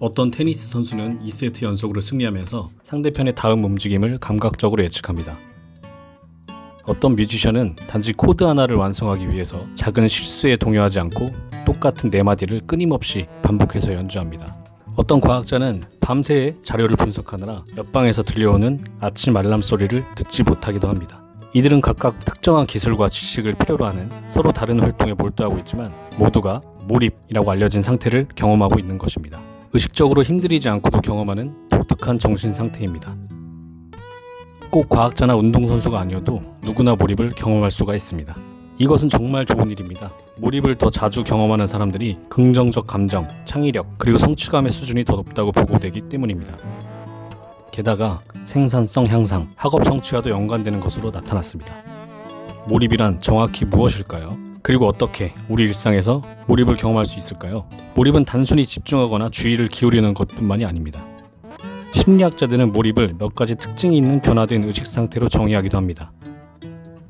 어떤 테니스 선수는 2세트 연속으로 승리하면서 상대편의 다음 움직임을 감각적으로 예측합니다. 어떤 뮤지션은 단지 코드 하나를 완성하기 위해서 작은 실수에 동요하지 않고 똑같은 네 마디를 끊임없이 반복해서 연주합니다. 어떤 과학자는 밤새 자료를 분석하느라 옆방에서 들려오는 아침 알람 소리를 듣지 못하기도 합니다. 이들은 각각 특정한 기술과 지식을 필요로 하는 서로 다른 활동에 몰두하고 있지만 모두가 몰입이라고 알려진 상태를 경험하고 있는 것입니다. 의식적으로 힘들이지 않고도 경험하는 독특한 정신 상태입니다. 꼭 과학자나 운동선수가 아니어도 누구나 몰입을 경험할 수가 있습니다. 이것은 정말 좋은 일입니다. 몰입을 더 자주 경험하는 사람들이 긍정적 감정, 창의력, 그리고 성취감의 수준이 더 높다고 보고되기 때문입니다. 게다가 생산성 향상, 학업 성취와도 연관되는 것으로 나타났습니다. 몰입이란 정확히 무엇일까요? 그리고 어떻게 우리 일상에서 몰입을 경험할 수 있을까요? 몰입은 단순히 집중하거나 주의를 기울이는 것뿐만이 아닙니다. 심리학자들은 몰입을 몇 가지 특징이 있는 변화된 의식 상태로 정의하기도 합니다.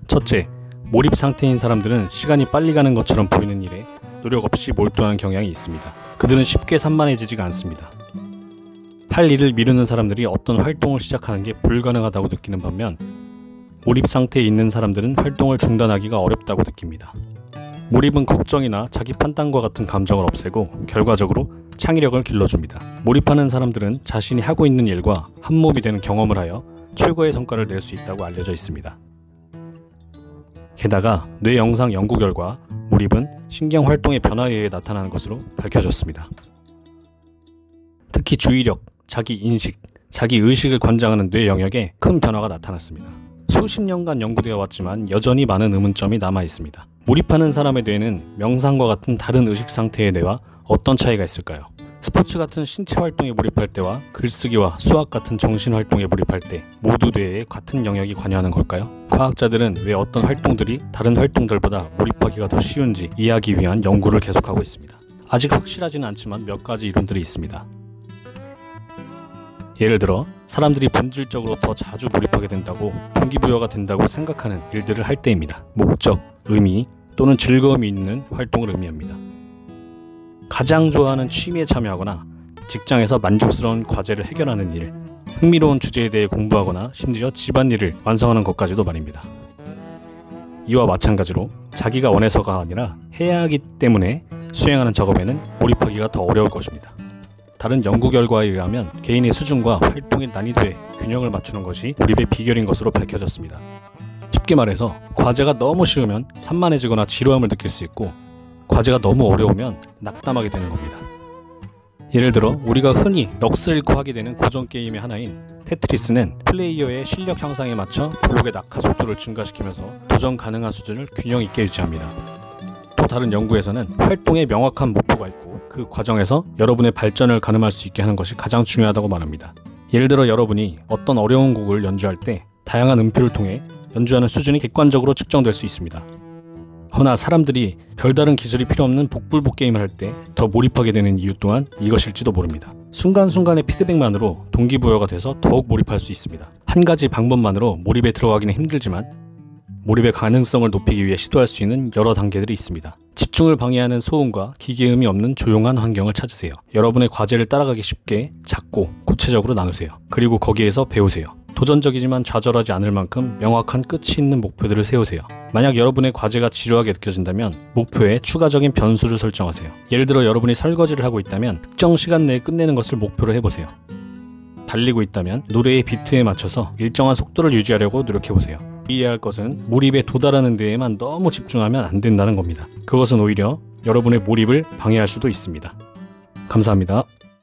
첫째, 몰입 상태인 사람들은 시간이 빨리 가는 것처럼 보이는 일에 노력 없이 몰두하는 경향이 있습니다. 그들은 쉽게 산만해지지가 않습니다. 할 일을 미루는 사람들이 어떤 활동을 시작하는 게 불가능하다고 느끼는 반면 몰입 상태에 있는 사람들은 활동을 중단하기가 어렵다고 느낍니다. 몰입은 걱정이나 자기 판단과 같은 감정을 없애고 결과적으로 창의력을 길러줍니다. 몰입하는 사람들은 자신이 하고 있는 일과 한몸이 되는 경험을 하여 최고의 성과를 낼 수 있다고 알려져 있습니다. 게다가 뇌 영상 연구 결과 몰입은 신경 활동의 변화에 의해 나타나는 것으로 밝혀졌습니다. 특히 주의력, 자기 인식, 자기 의식을 관장하는 뇌 영역에 큰 변화가 나타났습니다. 수십 년간 연구되어 왔지만 여전히 많은 의문점이 남아 있습니다. 몰입하는 사람의 뇌는 명상과 같은 다른 의식 상태의 뇌와 어떤 차이가 있을까요? 스포츠 같은 신체 활동에 몰입할 때와 글쓰기와 수학 같은 정신 활동에 몰입할 때 모두 뇌에 같은 영역이 관여하는 걸까요? 과학자들은 왜 어떤 활동들이 다른 활동들보다 몰입하기가 더 쉬운지 이해하기 위한 연구를 계속하고 있습니다. 아직 확실하지는 않지만 몇 가지 이론들이 있습니다. 예를 들어 사람들이 본질적으로 더 자주 몰입하게 된다고 동기부여가 된다고 생각하는 일들을 할 때입니다. 목적, 의미 또는 즐거움이 있는 활동을 의미합니다. 가장 좋아하는 취미에 참여하거나 직장에서 만족스러운 과제를 해결하는 일, 흥미로운 주제에 대해 공부하거나 심지어 집안일을 완성하는 것까지도 말입니다. 이와 마찬가지로 자기가 원해서가 아니라 해야 하기 때문에 수행하는 작업에는 몰입하기가 더 어려울 것입니다. 다른 연구 결과에 의하면 개인의 수준과 활동의 난이도에 균형을 맞추는 것이 몰입의 비결인 것으로 밝혀졌습니다. 쉽게 말해서 과제가 너무 쉬우면 산만해지거나 지루함을 느낄 수 있고 과제가 너무 어려우면 낙담하게 되는 겁니다. 예를 들어 우리가 흔히 넋을 잃고 하게 되는 고전 게임의 하나인 테트리스는 플레이어의 실력 향상에 맞춰 블록의 낙하 속도를 증가시키면서 도전 가능한 수준을 균형 있게 유지합니다. 또 다른 연구에서는 활동에 명확한 목표가 있고 그 과정에서 여러분의 발전을 가늠할 수 있게 하는 것이 가장 중요하다고 말합니다. 예를 들어 여러분이 어떤 어려운 곡을 연주할 때 다양한 음표를 통해 연주하는 수준이 객관적으로 측정될 수 있습니다. 허나 사람들이 별다른 기술이 필요 없는 복불복 게임을 할 때 더 몰입하게 되는 이유 또한 이것일지도 모릅니다. 순간순간의 피드백만으로 동기부여가 돼서 더욱 몰입할 수 있습니다. 한 가지 방법만으로 몰입에 들어가기는 힘들지만 몰입의 가능성을 높이기 위해 시도할 수 있는 여러 단계들이 있습니다. 집중을 방해하는 소음과 기계음이 없는 조용한 환경을 찾으세요. 여러분의 과제를 따라가기 쉽게 작고 구체적으로 나누세요. 그리고 거기에서 배우세요. 도전적이지만 좌절하지 않을 만큼 명확한 끝이 있는 목표들을 세우세요. 만약 여러분의 과제가 지루하게 느껴진다면 목표에 추가적인 변수를 설정하세요. 예를 들어 여러분이 설거지를 하고 있다면 특정 시간 내에 끝내는 것을 목표로 해보세요. 달리고 있다면 노래의 비트에 맞춰서 일정한 속도를 유지하려고 노력해보세요. 이해할 것은 몰입에 도달하는 데에만 너무 집중하면 안 된다는 겁니다. 그것은 오히려 여러분의 몰입을 방해할 수도 있습니다. 감사합니다.